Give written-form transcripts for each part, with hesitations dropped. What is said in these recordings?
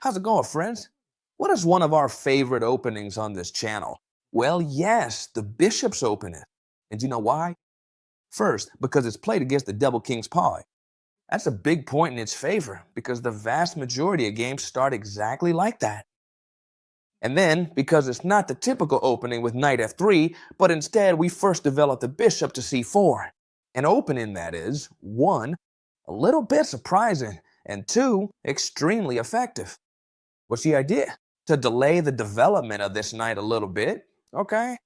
How's it going, friends? What is one of our favorite openings on this channel? Well, yes, the bishop's opening. And do you know why? First, because it's played against the double king's pawn. That's a big point in its favor because the vast majority of games start exactly like that. And then, because it's not the typical opening with knight f3, but instead we first develop the bishop to c4. An opening that is, one, a little bit surprising, and two, extremely effective. What's the idea? To delay the development of this knight a little bit, okay?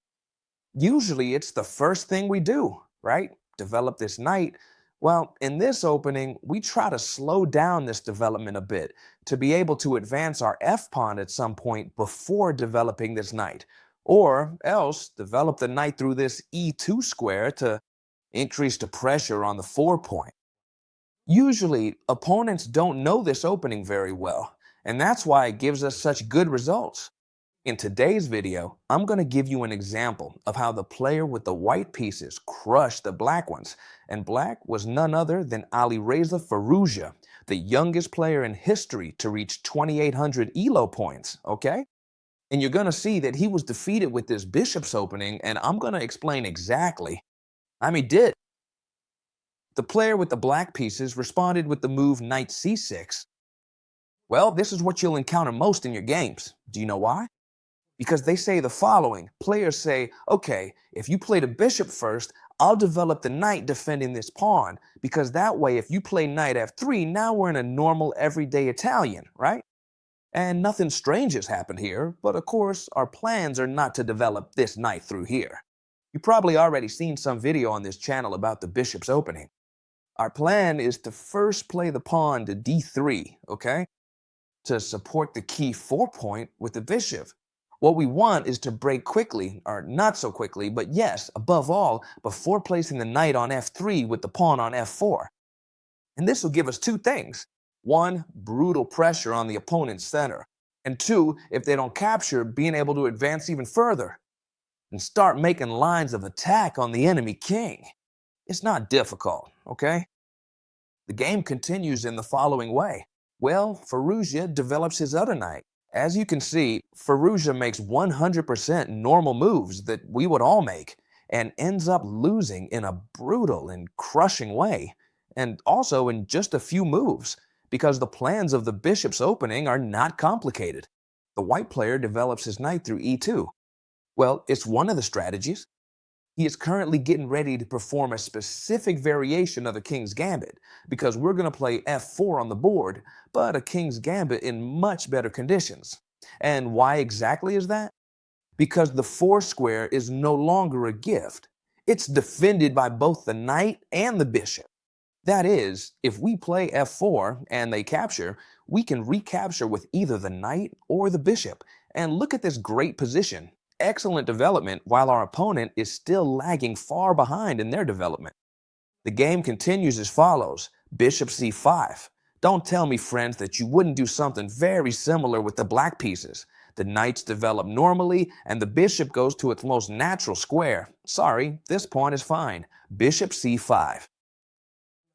Usually it's the first thing we do, right? Develop this knight. Well, in this opening, we try to slow down this development a bit to be able to advance our f-pawn at some point before developing this knight. Or else develop the knight through this e2 square to increase the pressure on the 4-point. Usually, opponents don't know this opening very well, and that's why it gives us such good results. In today's video, I'm going to give you an example of how the player with the white pieces crushed the black ones, and black was none other than Alireza Firouzja, the youngest player in history to reach 2,800 ELO points, okay? And you're going to see that he was defeated with this bishop's opening, and I'm going to explain exactly. He did. The player with the black pieces responded with the move knight c6. Well, this is what you'll encounter most in your games. Do you know why? Because they say the following. Players say, okay, if you play the bishop first, I'll develop the knight defending this pawn, because that way if you play knight f3, now we're in a normal everyday Italian, right? And nothing strange has happened here, but of course our plans are not to develop this knight through here. You've probably already seen some video on this channel about the bishop's opening. Our plan is to first play the pawn to d3, okay? To support the key 4-point with the bishop. What we want is to break quickly, or not so quickly, but yes, above all, before placing the knight on f3 with the pawn on f4. And this will give us two things. One, brutal pressure on the opponent's center. And two, if they don't capture, being able to advance even further and start making lines of attack on the enemy king. It's not difficult, okay? The game continues in the following way. Well, Firouzja develops his other knight. As you can see, Firouzja makes 100% normal moves that we would all make, and ends up losing in a brutal and crushing way, and also in just a few moves, because the plans of the bishop's opening are not complicated. The white player develops his knight through e2. Well, it's one of the strategies. He is currently getting ready to perform a specific variation of the King's Gambit, because we're going to play f4 on the board, but a King's Gambit in much better conditions. And why exactly is that? Because the 4 square is no longer a gift. It's defended by both the knight and the bishop. That is, if we play f4 and they capture, we can recapture with either the knight or the bishop. And look at this great position. Excellent development while our opponent is still lagging far behind in their development. The game continues as follows. Bishop c5. Don't tell me, friends, that you wouldn't do something very similar with the black pieces. The knights develop normally and the bishop goes to its most natural square. Sorry, this pawn is fine. Bishop c5.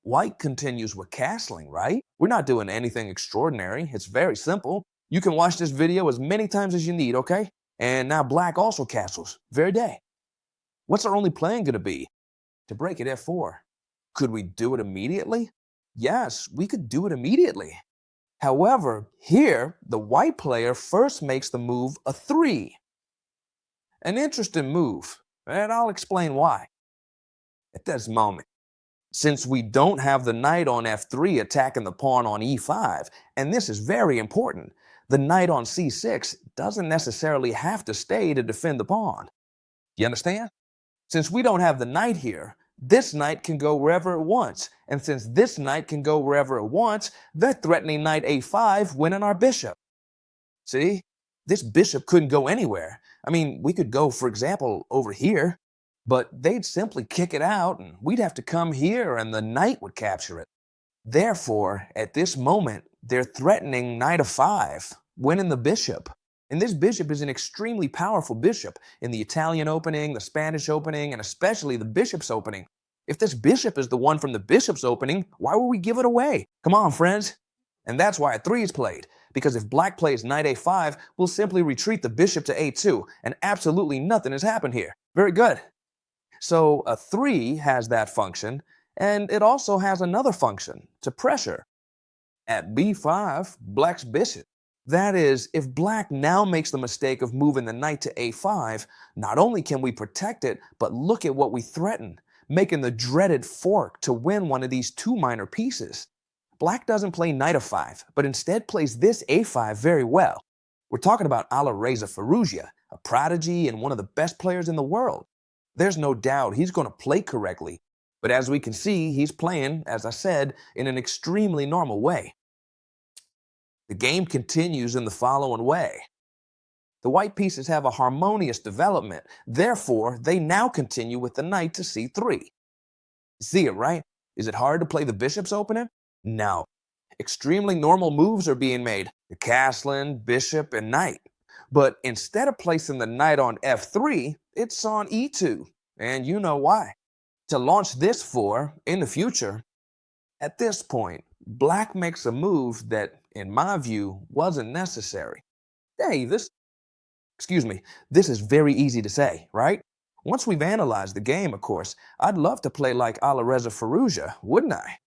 White continues with castling, right? We're not doing anything extraordinary. It's very simple. You can watch this video as many times as you need, okay? And now black also castles. Very day. What's our only plan going to be? To break at f4. Could we do it immediately? Yes, we could do it immediately. However, here, the white player first makes the move a 3. An interesting move, and I'll explain why. At this moment, since we don't have the knight on f3 attacking the pawn on e5, and this is very important, the knight on c6 doesn't necessarily have to stay to defend the pawn. You understand? Since we don't have the knight here, this knight can go wherever it wants. And since this knight can go wherever it wants, they're threatening knight a5, winning our bishop. See? This bishop couldn't go anywhere. We could go, for example, over here, but they'd simply kick it out and we'd have to come here and the knight would capture it. Therefore, at this moment, they're threatening knight f5, winning the bishop. And this bishop is an extremely powerful bishop in the Italian opening, the Spanish opening, and especially the bishop's opening. If this bishop is the one from the bishop's opening, why would we give it away? Come on, friends. And that's why a 3 is played, because if black plays knight a5, we'll simply retreat the bishop to a2, and absolutely nothing has happened here. Very good. So a 3 has that function, and it also has another function, to pressure. At b5, black's bishop. That is, if black now makes the mistake of moving the knight to a5, not only can we protect it, but look at what we threaten, making the dreaded fork to win one of these two minor pieces. Black doesn't play knight f5, but instead plays this a5 very well. We're talking about Alireza Firouzja, a prodigy and one of the best players in the world. There's no doubt he's going to play correctly, but as we can see, he's playing, as I said, in an extremely normal way. The game continues in the following way. The white pieces have a harmonious development, therefore they now continue with the knight to c3. See it, right? Is it hard to play the bishop's opening? No. Extremely normal moves are being made, the castling, bishop, and knight. But instead of placing the knight on f3, it's on e2, and you know why. To launch this for, in the future, at this point, black makes a move that, in my view, wasn't necessary. Hey, this is very easy to say, right? Once we've analyzed the game, of course, I'd love to play like Alireza Firouzja, wouldn't I?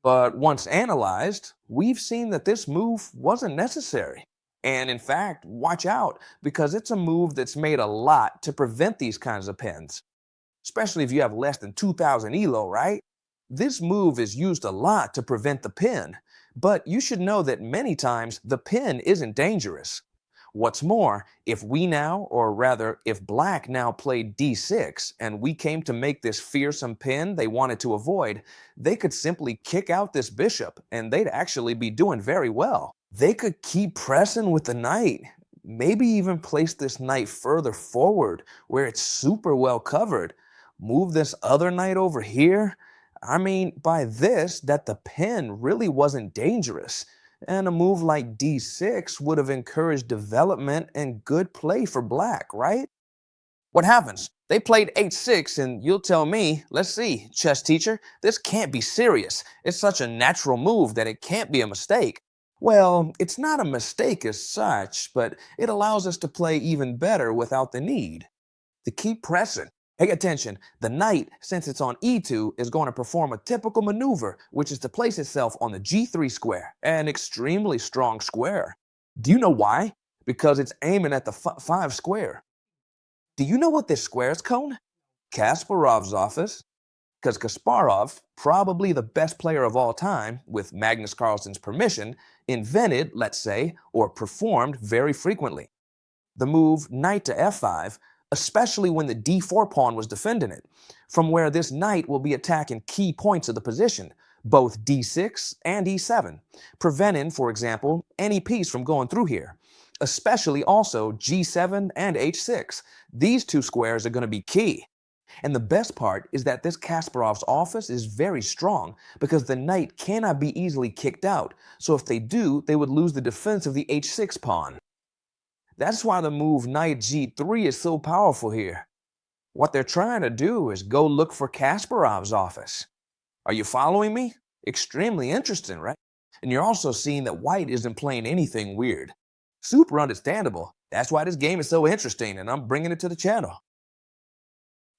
But once analyzed, we've seen that this move wasn't necessary. And in fact, watch out, because it's a move that's made a lot to prevent these kinds of pins. Especially if you have less than 2,000 elo, right? This move is used a lot to prevent the pin, but you should know that many times the pin isn't dangerous. What's more, if we now, or rather, if black now played d6 and we came to make this fearsome pin they wanted to avoid, they could simply kick out this bishop and they'd actually be doing very well. They could keep pressing with the knight, maybe even place this knight further forward where it's super well covered. Move this other knight over here. I mean, by this, that the pin really wasn't dangerous, and a move like d6 would have encouraged development and good play for black, right? What happens? They played h6, and you'll tell me, let's see, chess teacher, this can't be serious. It's such a natural move that it can't be a mistake. Well, it's not a mistake as such, but it allows us to play even better without the need to keep pressing. Pay attention, the knight, since it's on e2, is going to perform a typical maneuver, which is to place itself on the g3 square, an extremely strong square. Do you know why? Because it's aiming at the 5 square. Do you know what this square is called? Kasparov's office. Because Kasparov, probably the best player of all time, with Magnus Carlsen's permission, invented, let's say, or performed very frequently the move knight to f5, especially when the d4 pawn was defending it, from where this knight will be attacking key points of the position, both d6 and e7, preventing, for example, any piece from going through here, especially also g7 and h6. These two squares are going to be key. And the best part is that this Kasparov's office is very strong because the knight cannot be easily kicked out, so if they do, they would lose the defense of the h6 pawn. That's why the move knight g3 is so powerful here. What they're trying to do is go look for Kasparov's office. Are you following me? Extremely interesting, right? And you're also seeing that white isn't playing anything weird. Super understandable. That's why this game is so interesting, and I'm bringing it to the channel.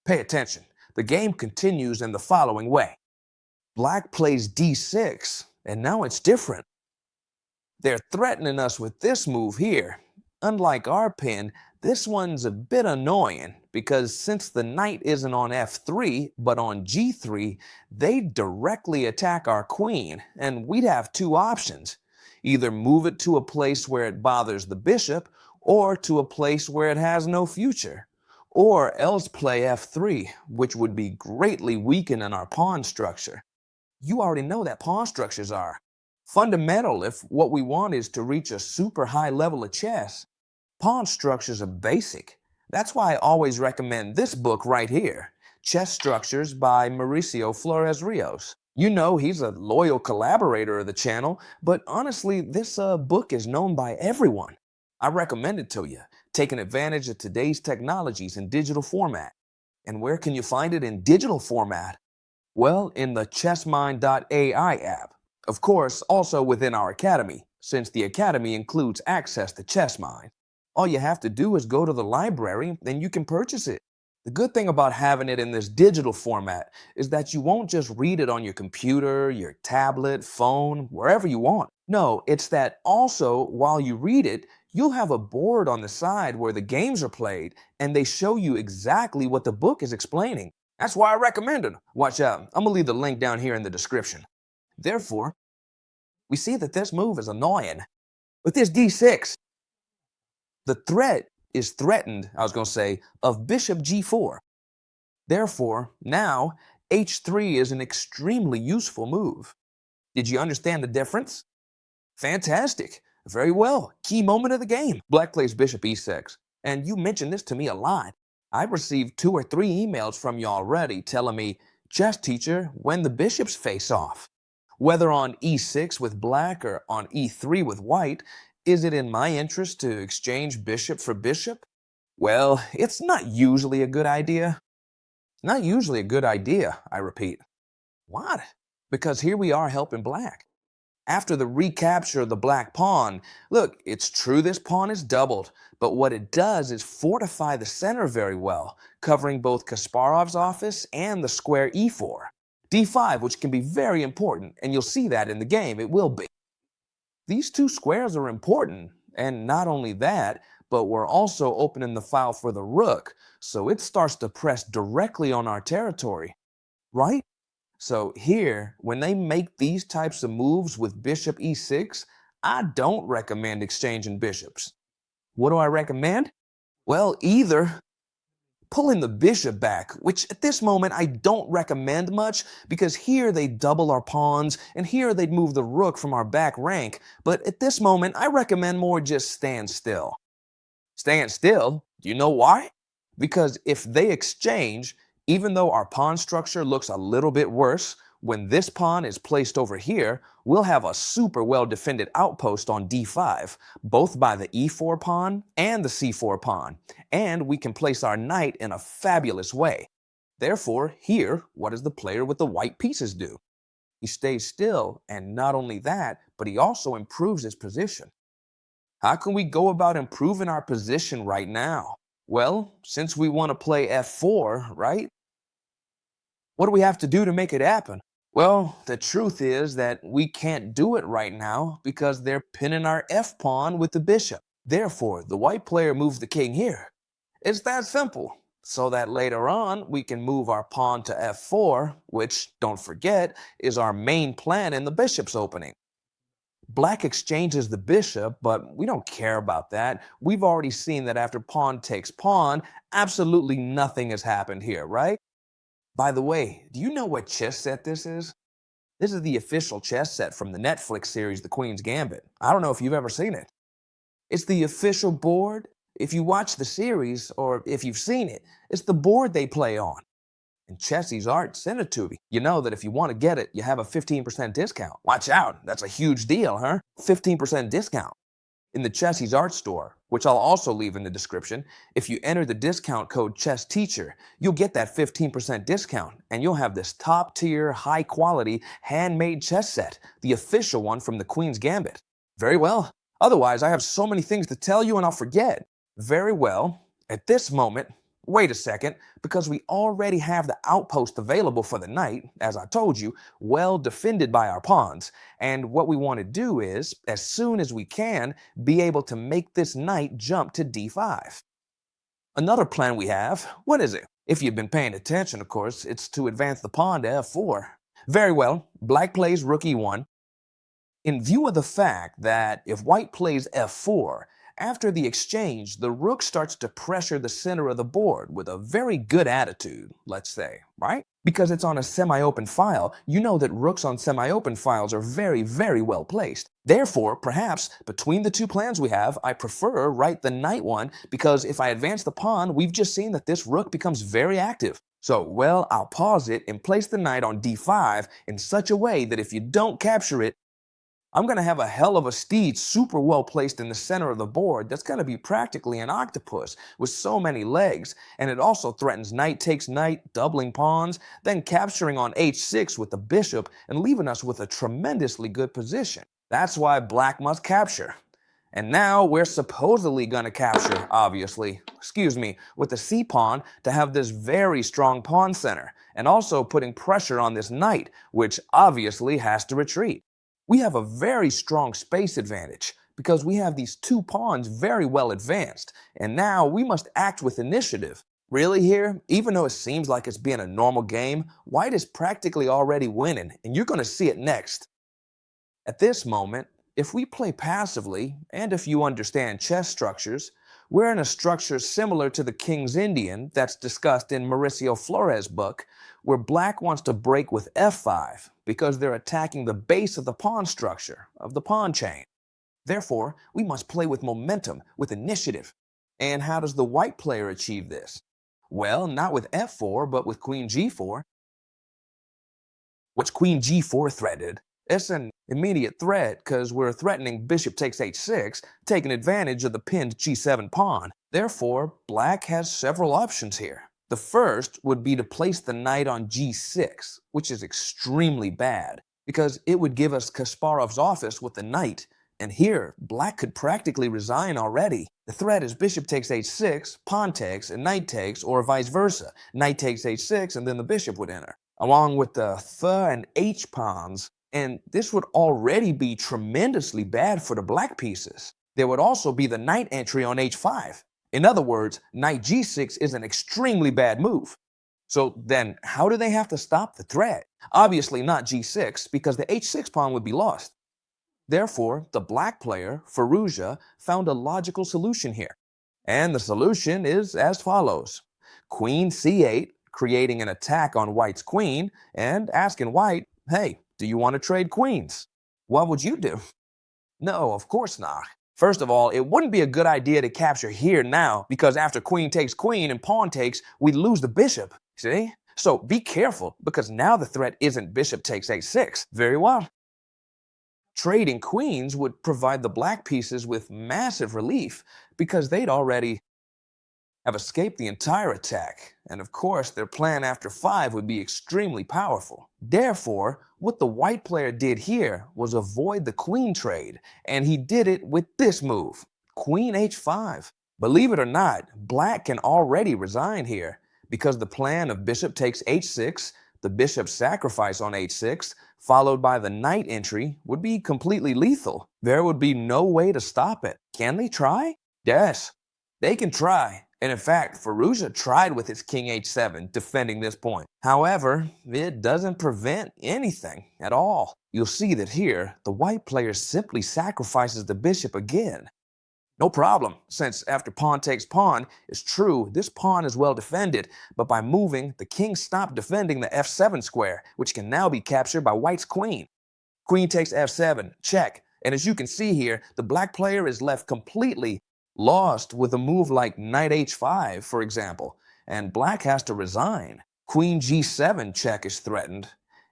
Pay attention. The game continues in the following way. Black plays d6, and now it's different. They're threatening us with this move here. Unlike our pin, this one's a bit annoying because since the knight isn't on f3 but on g3, they directly attack our queen, and we'd have two options. Either move it to a place where it bothers the bishop or to a place where it has no future. Or else play f3, which would be greatly weakening our pawn structure. You already know that pawn structures are fundamental if what we want is to reach a super high level of chess. Pawn structures are basic. That's why I always recommend this book right here, Chess Structures by Mauricio Flores Rios. You know he's a loyal collaborator of the channel, but honestly, this book is known by everyone. I recommend it to you, taking advantage of today's technologies in digital format. And where can you find it in digital format? Well, in the chessmind.ai app. Of course, also within our academy. since the academy includes access to chess mine. All you have to do is go to the library and you can purchase it. The good thing about having it in this digital format is that you won't just read it on your computer, your tablet, phone, wherever you want. No, it's that also while you read it, you'll have a board on the side where the games are played and they show you exactly what the book is explaining. That's why I recommend it. Watch out, I'm gonna leave the link down here in the description. Therefore, we see that this move is annoying. With this d6, the threat is threatened, I was going to say, of bishop g4. Therefore, now h3 is an extremely useful move. Did you understand the difference? Fantastic. Very well. Key moment of the game. Black plays bishop e6. And you mentioned this to me a lot. I've received 2 or 3 emails from you already telling me, chess teacher, when the bishops face off. Whether on e6 with black or on e3 with white, is it in my interest to exchange bishop for bishop? Well, it's not usually a good idea. Not usually a good idea, I repeat. What? Because here we are helping black. After the recapture of the black pawn, look, it's true this pawn is doubled, but what it does is fortify the center very well, covering both Kasparov's office and the square e4. d5, which can be very important, and you'll see that in the game, it will be. These 2 squares are important, and not only that, but we're also opening the file for the rook, so it starts to press directly on our territory, right? So here, when they make these types of moves with bishop e6, I don't recommend exchanging bishops. What do I recommend? Well, either pulling the bishop back, which at this moment I don't recommend much because here they double our pawns and here they'd move the rook from our back rank, but at this moment I recommend more just stand still. Stand still? Do you know why? Because if they exchange, even though our pawn structure looks a little bit worse, when this pawn is placed over here, we'll have a super well-defended outpost on d5, both by the e4 pawn and the c4 pawn, and we can place our knight in a fabulous way. Therefore, here, what does the player with the white pieces do? He stays still, and not only that, but he also improves his position. How can we go about improving our position right now? Well, since we want to play f4, right? What do we have to do to make it happen? Well, the truth is that we can't do it right now because they're pinning our f-pawn with the bishop. Therefore, the white player moves the king here. It's that simple. So that later on, we can move our pawn to f4, which, don't forget, is our main plan in the bishop's opening. Black exchanges the bishop, but we don't care about that. We've already seen that after pawn takes pawn, absolutely nothing has happened here, right? By the way, do you know what chess set this is? This is the official chess set from the Netflix series The Queen's Gambit. I don't know if you've ever seen it. It's the official board. If you watch the series, or if you've seen it, it's the board they play on. And Chessie's Art sent it to me. You know that if you want to get it, you have a 15% discount. Watch out, that's a huge deal, huh? 15% discount. In the Chessie's Art store, which I'll also leave in the description, if you enter the discount code ChessTeacher, you'll get that 15% discount, and you'll have this top-tier, high-quality, handmade chess set, the official one from the Queen's Gambit. Very well. Otherwise, I have so many things to tell you and I'll forget. Very well. At this moment, wait a second, because we already have the outpost available for the knight, as I told you, well defended by our pawns. And what we want to do is, as soon as we can, be able to make this knight jump to d5. Another plan we have, what is it? If you've been paying attention, of course, it's to advance the pawn to f4. Very well, black plays rook e1. In view of the fact that if white plays f4, after the exchange, the rook starts to pressure the center of the board with a very good attitude, let's say, right? Because it's on a semi-open file, you know that rooks on semi-open files are very, very well placed. Therefore, perhaps, between the 2 plans we have, I prefer the knight one, because if I advance the pawn, we've just seen that this rook becomes very active. So, well, I'll pause it and place the knight on d5 in such a way that if you don't capture it, I'm going to have a hell of a steed super well placed in the center of the board that's going to be practically an octopus with so many legs, and it also threatens knight takes knight, doubling pawns, then capturing on h6 with the bishop and leaving us with a tremendously good position. That's why black must capture. And now we're supposedly going to capture, obviously, with the c-pawn to have this very strong pawn center, and also putting pressure on this knight, which obviously has to retreat. We have a very strong space advantage because we have these two pawns very well advanced, and now we must act with initiative. Really here, even though it seems like it's being a normal game, white is practically already winning, and you're going to see it next. At this moment, if we play passively, and if you understand chess structures, we're in a structure similar to the King's Indian that's discussed in Mauricio Flores' book, where black wants to break with f5 because they're attacking the base of the pawn structure, of the pawn chain. Therefore, we must play with momentum, with initiative. And how does the white player achieve this? Well, not with f4, but with queen g4. What's queen g4 threatened? It's an immediate threat because we're threatening bishop takes h6, taking advantage of the pinned g7 pawn. Therefore, black has several options here. The first would be to place the knight on g6, which is extremely bad because it would give us Kasparov's office with the knight. And here, black could practically resign already. The threat is bishop takes h6, pawn takes, and knight takes, or vice versa. Knight takes h6, and then the bishop would enter, along with the th and h pawns. And this would already be tremendously bad for the black pieces. There would also be the knight entry on h5. In other words, knight g6 is an extremely bad move. So then, how do they have to stop the threat? Obviously not g6, because the h6 pawn would be lost. Therefore, the black player, Firouzja, found a logical solution here. And the solution is as follows. Queen c8, creating an attack on white's queen, and asking white, hey, do you want to trade queens? What would you do? No, of course not. First of all, it wouldn't be a good idea to capture here now, because after queen takes queen and pawn takes, we'd lose the bishop, see? So be careful, because now the threat isn't bishop takes h6. Very well. Trading queens would provide the black pieces with massive relief, because they'd already have escaped the entire attack, and of course their plan after 5 would be extremely powerful. Therefore, what the white player did here was avoid the queen trade, and he did it with this move, queen h5. Believe it or not, black can already resign here, because the plan of bishop takes h6, the bishop sacrifice on h6, followed by the knight entry, would be completely lethal. There would be no way to stop it. Can they try? Yes, they can try. And in fact, Firouzja tried with his king h7, defending this point. However, it doesn't prevent anything at all. You'll see that here, the white player simply sacrifices the bishop again. No problem, since after pawn takes pawn, it's true, this pawn is well defended, but by moving, the king stopped defending the f7 square, which can now be captured by white's queen. Queen takes f7, check, and as you can see here, the black player is left completely lost with a move like knight h5, for example, and black has to resign. Queen g7 check is threatened,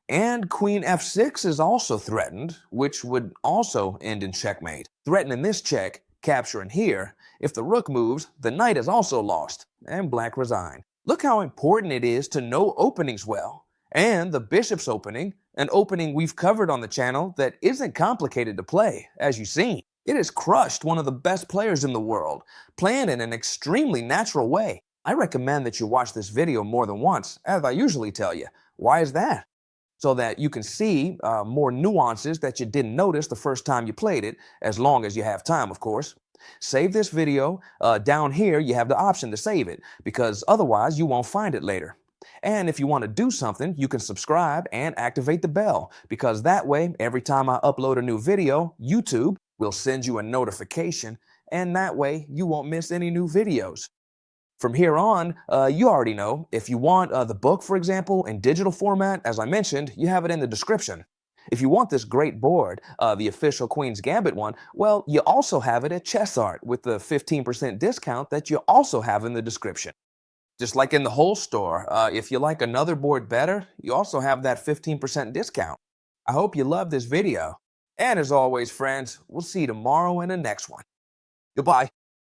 and queen f6 is also threatened, which would also end in checkmate. Threatening this check, capturing here, if the rook moves, the knight is also lost, and black resign. Look how important it is to know openings well, and the bishop's opening, an opening we've covered on the channel that isn't complicated to play, as you've seen. It has crushed one of the best players in the world, playing in an extremely natural way. I recommend that you watch this video more than once, as I usually tell you. Why is that? So that you can see more nuances that you didn't notice the first time you played it, as long as you have time, of course. Save this video. Down here, you have the option to save it, because otherwise you won't find it later. And if you want to do something, you can subscribe and activate the bell, because that way, every time I upload a new video, YouTube will send you a notification, and that way you won't miss any new videos. From here on, you already know, if you want the book, for example, in digital format, as I mentioned, you have it in the description. If you want this great board, the official Queen's Gambit one, well, you also have it at ChessArt with the 15% discount that you also have in the description. Just like in the whole store, if you like another board better, you also have that 15% discount. I hope you loved this video. And as always, friends, we'll see you tomorrow in the next one. Goodbye.